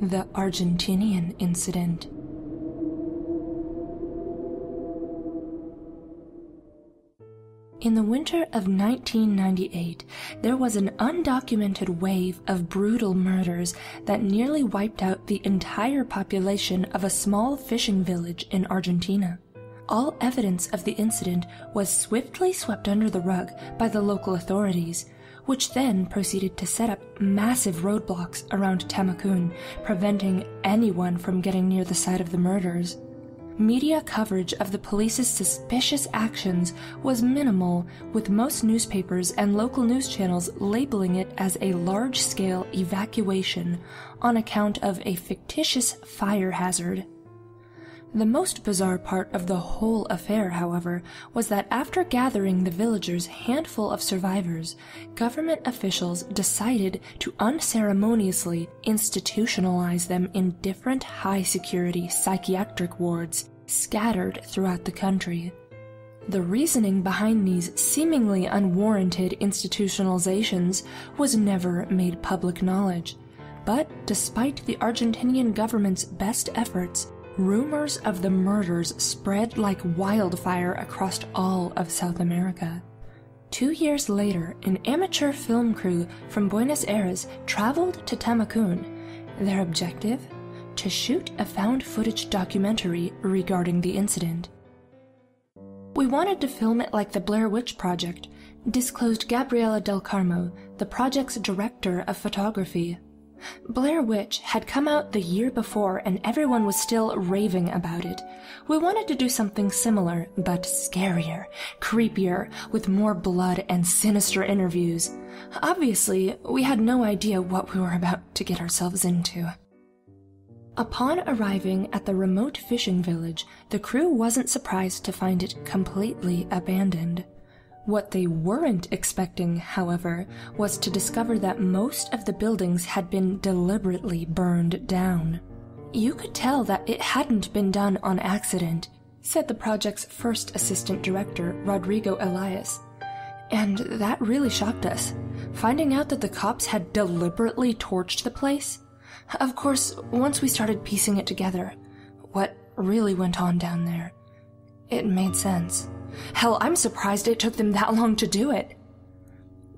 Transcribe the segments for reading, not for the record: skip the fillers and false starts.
The Argentinian Incident. In the winter of 1998, there was an undocumented wave of brutal murders that nearly wiped out the entire population of a small fishing village in Argentina. All evidence of the incident was swiftly swept under the rug by the local authorities, which then proceeded to set up massive roadblocks around Tacoma, preventing anyone from getting near the site of the murders. Media coverage of the police's suspicious actions was minimal, with most newspapers and local news channels labeling it as a large-scale evacuation on account of a fictitious fire hazard. The most bizarre part of the whole affair, however, was that after gathering the villagers' handful of survivors, government officials decided to unceremoniously institutionalize them in different high-security psychiatric wards scattered throughout the country. The reasoning behind these seemingly unwarranted institutionalizations was never made public knowledge, but despite the Argentinian government's best efforts, rumors of the murders spread like wildfire across all of South America. 2 years later, an amateur film crew from Buenos Aires traveled to Tacoma. Their objective? To shoot a found footage documentary regarding the incident. "We wanted to film it like the Blair Witch Project," disclosed Gabriela Del Carmo, the project's director of photography. Blair Witch had come out the year before and everyone was still raving about it. We wanted to do something similar, but scarier, creepier, with more blood and sinister interviews. Obviously, we had no idea what we were about to get ourselves into. Upon arriving at the remote fishing village, the crew wasn't surprised to find it completely abandoned. What they weren't expecting, however, was to discover that most of the buildings had been deliberately burned down. "You could tell that it hadn't been done on accident," said the project's first assistant director, Rodrigo Elias. "And that really shocked us, finding out that the cops had deliberately torched the place. Of course, once we started piecing it together, what really went on down there, it made sense. Hell, I'm surprised it took them that long to do it."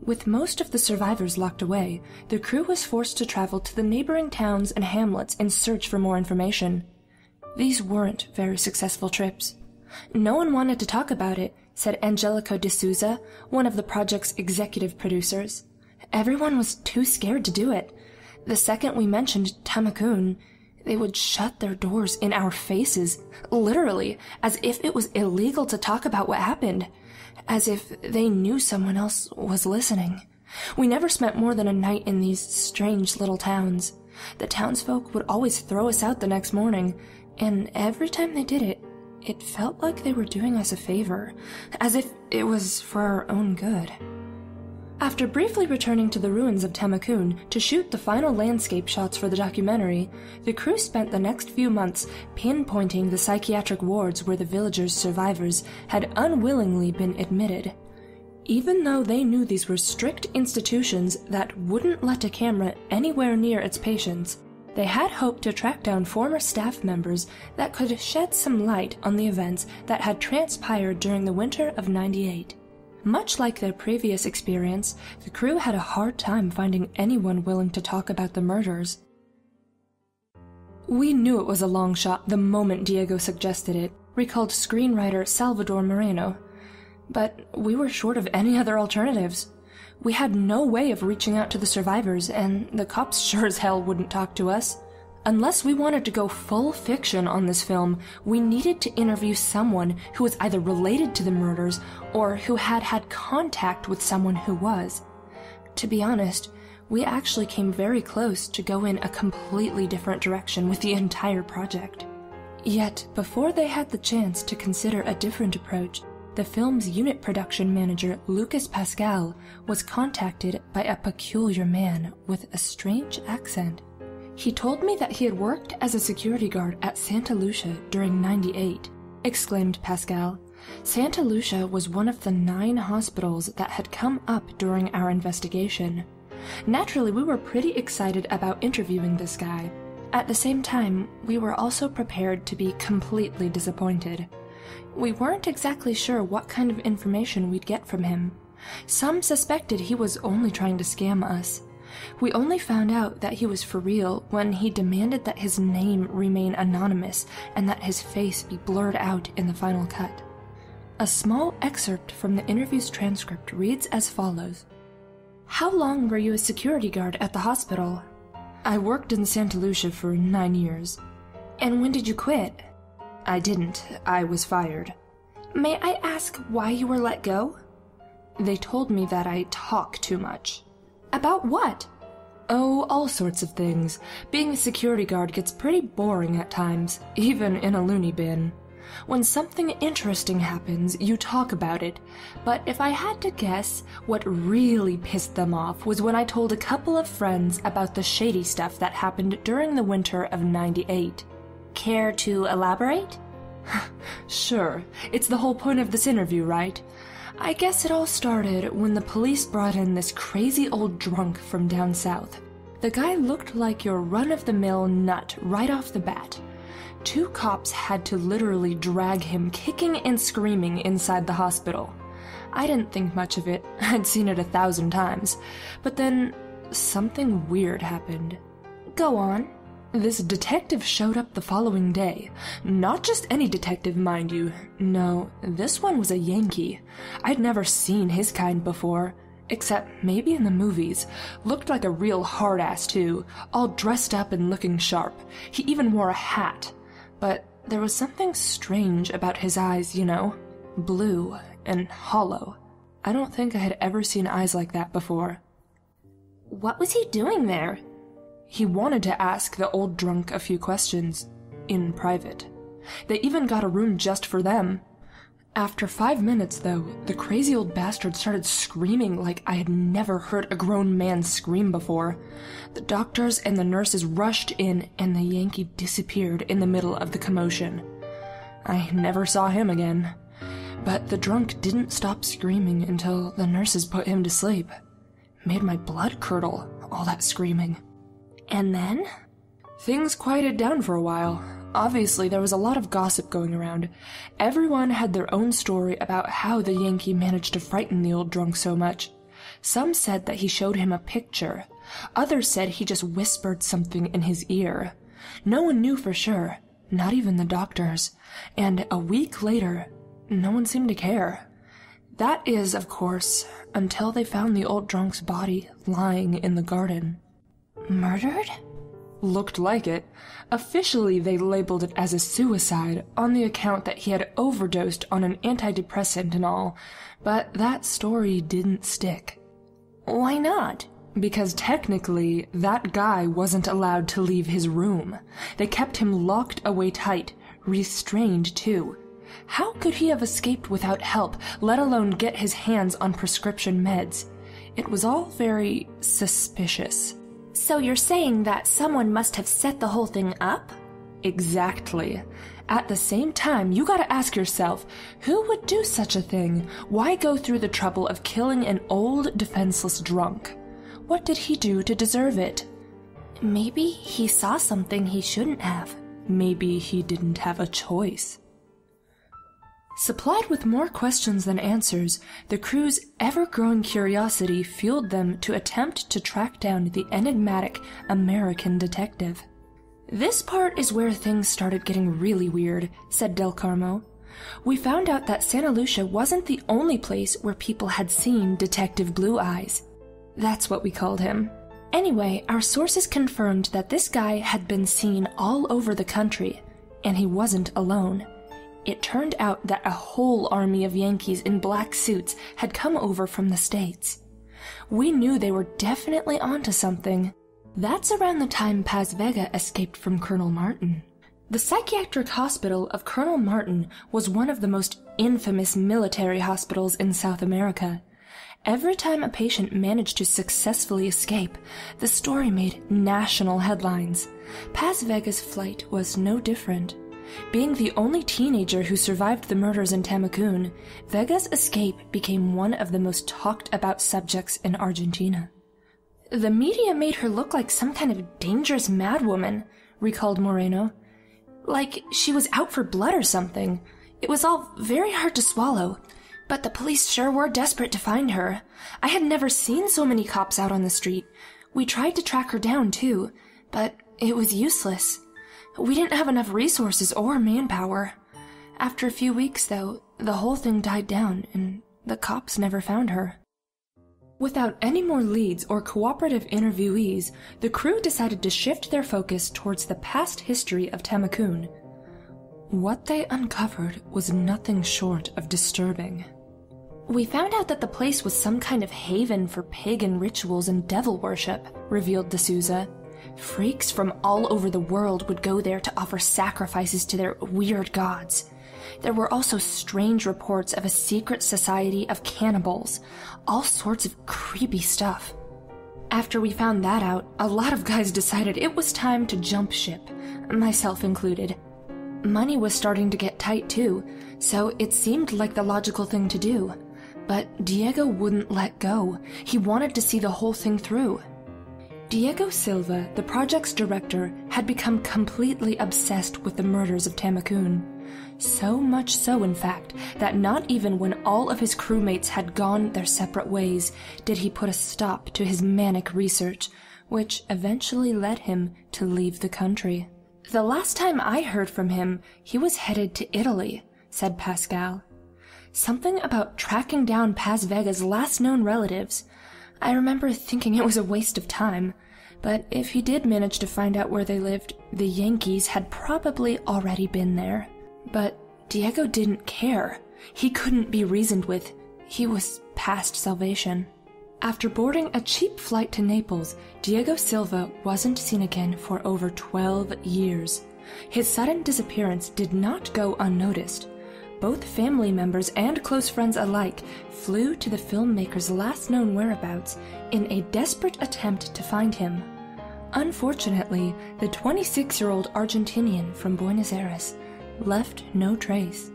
With most of the survivors locked away, the crew was forced to travel to the neighboring towns and hamlets in search for more information. These weren't very successful trips. "No one wanted to talk about it," said Angelico de Souza, one of the project's executive producers. "Everyone was too scared to do it. The second we mentioned Tacoma, they would shut their doors in our faces, literally, as if it was illegal to talk about what happened, as if they knew someone else was listening. We never spent more than a night in these strange little towns. The townsfolk would always throw us out the next morning, and every time they did it, it felt like they were doing us a favor, as if it was for our own good." After briefly returning to the ruins of Tacoma to shoot the final landscape shots for the documentary, the crew spent the next few months pinpointing the psychiatric wards where the villagers' survivors had unwillingly been admitted. Even though they knew these were strict institutions that wouldn't let a camera anywhere near its patients, they had hoped to track down former staff members that could shed some light on the events that had transpired during the winter of '98. Much like their previous experience, the crew had a hard time finding anyone willing to talk about the murders. "We knew it was a long shot the moment Diego suggested it," recalled screenwriter Salvador Moreno. "But we were short of any other alternatives. We had no way of reaching out to the survivors, and the cops sure as hell wouldn't talk to us. Unless we wanted to go full fiction on this film, we needed to interview someone who was either related to the murders or who had had contact with someone who was. To be honest, we actually came very close to go in a completely different direction with the entire project." Yet, before they had the chance to consider a different approach, the film's unit production manager, Lucas Pascal, was contacted by a peculiar man with a strange accent. "He told me that he had worked as a security guard at Santa Lucia during '98, exclaimed Pascal. Santa Lucia was one of the 9 hospitals that had come up during our investigation. Naturally, we were pretty excited about interviewing this guy. At the same time, we were also prepared to be completely disappointed. We weren't exactly sure what kind of information we'd get from him. Some suspected he was only trying to scam us. We only found out that he was for real when he demanded that his name remain anonymous and that his face be blurred out in the final cut. A small excerpt from the interview's transcript reads as follows. How long were you a security guard at the hospital? I worked in Santa Lucia for 9 years. And when did you quit? I didn't. I was fired. May I ask why you were let go? They told me that I talk too much. About what? Oh, all sorts of things. Being a security guard gets pretty boring at times, even in a loony bin. When something interesting happens, you talk about it. But if I had to guess, what really pissed them off was when I told a couple of friends about the shady stuff that happened during the winter of '98. Care to elaborate? Sure. It's the whole point of this interview, right? I guess it all started when the police brought in this crazy old drunk from down south. The guy looked like your run-of-the-mill nut right off the bat. 2 cops had to literally drag him kicking and screaming inside the hospital. I didn't think much of it. I'd seen it 1,000 times. But then something weird happened. Go on. This detective showed up the following day. Not just any detective, mind you. No, this one was a Yankee. I'd never seen his kind before. Except maybe in the movies. Looked like a real hard-ass, too. All dressed up and looking sharp. He even wore a hat. But there was something strange about his eyes, you know. Blue and hollow. I don't think I had ever seen eyes like that before. What was he doing there? He wanted to ask the old drunk a few questions. In private. They even got a room just for them. After 5 minutes, though, the crazy old bastard started screaming like I had never heard a grown man scream before. The doctors and the nurses rushed in, and the Yankee disappeared in the middle of the commotion. I never saw him again. But the drunk didn't stop screaming until the nurses put him to sleep. Made my blood curdle, all that screaming. And then? Things quieted down for a while. Obviously, there was a lot of gossip going around. Everyone had their own story about how the Yankee managed to frighten the old drunk so much. Some said that he showed him a picture. Others said he just whispered something in his ear. No one knew for sure, not even the doctors. And a week later, no one seemed to care. That is, of course, until they found the old drunk's body lying in the garden. Murdered? Looked like it. Officially, they labeled it as a suicide on the account that he had overdosed on an antidepressant and all, but that story didn't stick. Why not? Because technically, that guy wasn't allowed to leave his room. They kept him locked away tight, restrained too. How could he have escaped without help, let alone get his hands on prescription meds? It was all very suspicious. So you're saying that someone must have set the whole thing up? Exactly. At the same time, you gotta ask yourself, who would do such a thing? Why go through the trouble of killing an old, defenseless drunk? What did he do to deserve it? Maybe he saw something he shouldn't have. Maybe he didn't have a choice. Supplied with more questions than answers, the crew's ever-growing curiosity fueled them to attempt to track down the enigmatic American detective. This part is where things started getting really weird, said Del Carmo. We found out that Santa Lucia wasn't the only place where people had seen Detective Blue Eyes. That's what we called him. Anyway, our sources confirmed that this guy had been seen all over the country, and he wasn't alone. It turned out that a whole army of Yankees in black suits had come over from the States. We knew they were definitely onto something. That's around the time Paz Vega escaped from Colonel Martin. The psychiatric hospital of Colonel Martin was one of the most infamous military hospitals in South America. Every time a patient managed to successfully escape, the story made national headlines. Paz Vega's flight was no different. Being the only teenager who survived the murders in Tamacoon, Vega's escape became one of the most talked about subjects in Argentina. The media made her look like some kind of dangerous madwoman, recalled Moreno. Like she was out for blood or something. It was all very hard to swallow. But the police sure were desperate to find her. I had never seen so many cops out on the street. We tried to track her down, too, but it was useless. We didn't have enough resources or manpower. After a few weeks, though, the whole thing died down, and the cops never found her. Without any more leads or cooperative interviewees, the crew decided to shift their focus towards the past history of Tamacoon. What they uncovered was nothing short of disturbing. We found out that the place was some kind of haven for pagan rituals and devil worship, revealed D'Souza. Freaks from all over the world would go there to offer sacrifices to their weird gods. There were also strange reports of a secret society of cannibals, all sorts of creepy stuff. After we found that out, a lot of guys decided it was time to jump ship, myself included. Money was starting to get tight too, so it seemed like the logical thing to do. But Diego wouldn't let go. He wanted to see the whole thing through. Diego Silva, the project's director, had become completely obsessed with the murders of Tamacoon. So much so, in fact, that not even when all of his crewmates had gone their separate ways did he put a stop to his manic research, which eventually led him to leave the country. The last time I heard from him, he was headed to Italy, said Pascal. Something about tracking down Paz Vega's last known relatives. I remember thinking it was a waste of time, but if he did manage to find out where they lived, the Yankees had probably already been there. But Diego didn't care. He couldn't be reasoned with. He was past salvation. After boarding a cheap flight to Naples, Diego Silva wasn't seen again for over 12 years. His sudden disappearance did not go unnoticed. Both family members and close friends alike flew to the filmmaker's last known whereabouts in a desperate attempt to find him. Unfortunately, the 26-year-old Argentinian from Buenos Aires left no trace.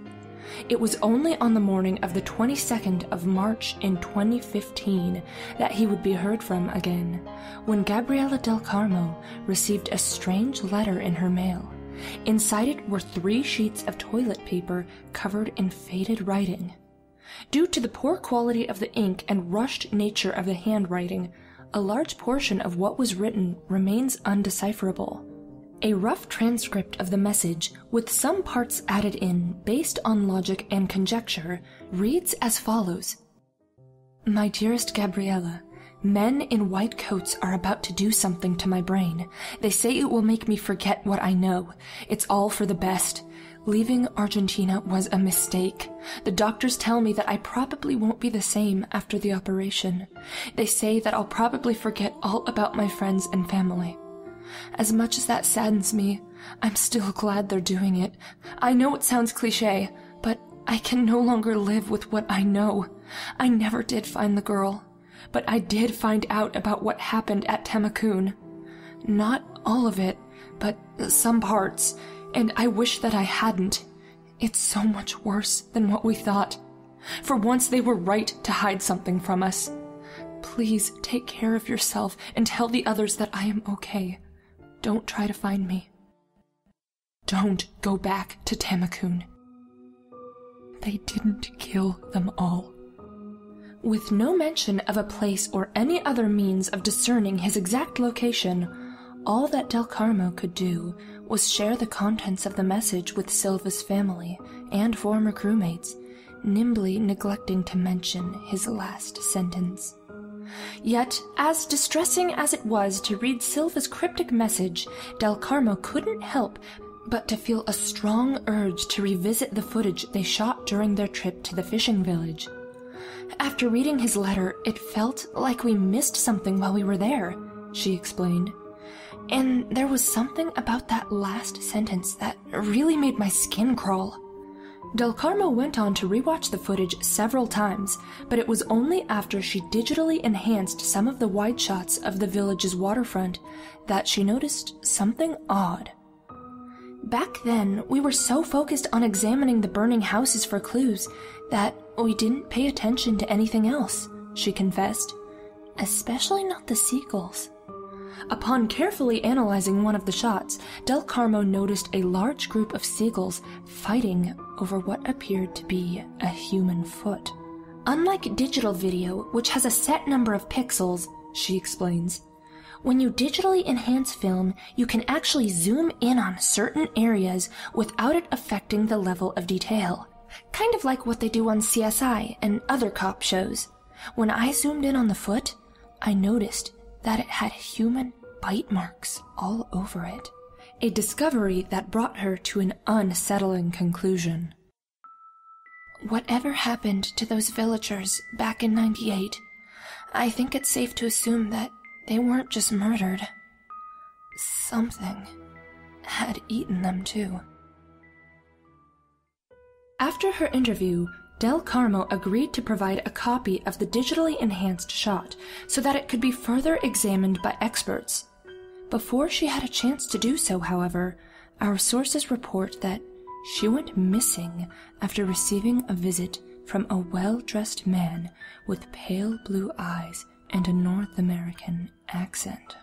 It was only on the morning of the 22nd of March in 2015 that he would be heard from again, when Gabriela del Carmo received a strange letter in her mail. Inside it were 3 sheets of toilet paper covered in faded writing. Due to the poor quality of the ink and rushed nature of the handwriting, a large portion of what was written remains undecipherable. A rough transcript of the message, with some parts added in based on logic and conjecture, reads as follows. My dearest Gabriela, men in white coats are about to do something to my brain. They say it will make me forget what I know. It's all for the best. Leaving Argentina was a mistake. The doctors tell me that I probably won't be the same after the operation. They say that I'll probably forget all about my friends and family. As much as that saddens me, I'm still glad they're doing it. I know it sounds cliché, but I can no longer live with what I know. I never did find the girl. But I did find out about what happened at Tamacoon. Not all of it, but some parts, and I wish that I hadn't. It's so much worse than what we thought. For once they were right to hide something from us. Please take care of yourself and tell the others that I am okay. Don't try to find me. Don't go back to Tamacoon. They didn't kill them all. With no mention of a place or any other means of discerning his exact location, all that Del Carmo could do was share the contents of the message with Silva's family and former crewmates, nimbly neglecting to mention his last sentence. Yet, as distressing as it was to read Silva's cryptic message, Del Carmo couldn't help but to feel a strong urge to revisit the footage they shot during their trip to the fishing village. After reading his letter, it felt like we missed something while we were there, she explained. And there was something about that last sentence that really made my skin crawl. Del Carmo went on to rewatch the footage several times, but it was only after she digitally enhanced some of the wide shots of the village's waterfront that she noticed something odd. Back then, we were so focused on examining the burning houses for clues that we didn't pay attention to anything else, she confessed. Especially not the seagulls. Upon carefully analyzing one of the shots, Del Carmo noticed a large group of seagulls fighting over what appeared to be a human foot. Unlike digital video, which has a set number of pixels, she explains, when you digitally enhance film, you can actually zoom in on certain areas without it affecting the level of detail. Kind of like what they do on CSI and other cop shows. When I zoomed in on the foot, I noticed that it had human bite marks all over it. A discovery that brought her to an unsettling conclusion. Whatever happened to those villagers back in '98, I think it's safe to assume that they weren't just murdered. Something had eaten them too. After her interview, Del Carmo agreed to provide a copy of the digitally enhanced shot so that it could be further examined by experts. Before she had a chance to do so, however, our sources report that she went missing after receiving a visit from a well-dressed man with pale blue eyes and a North American accent.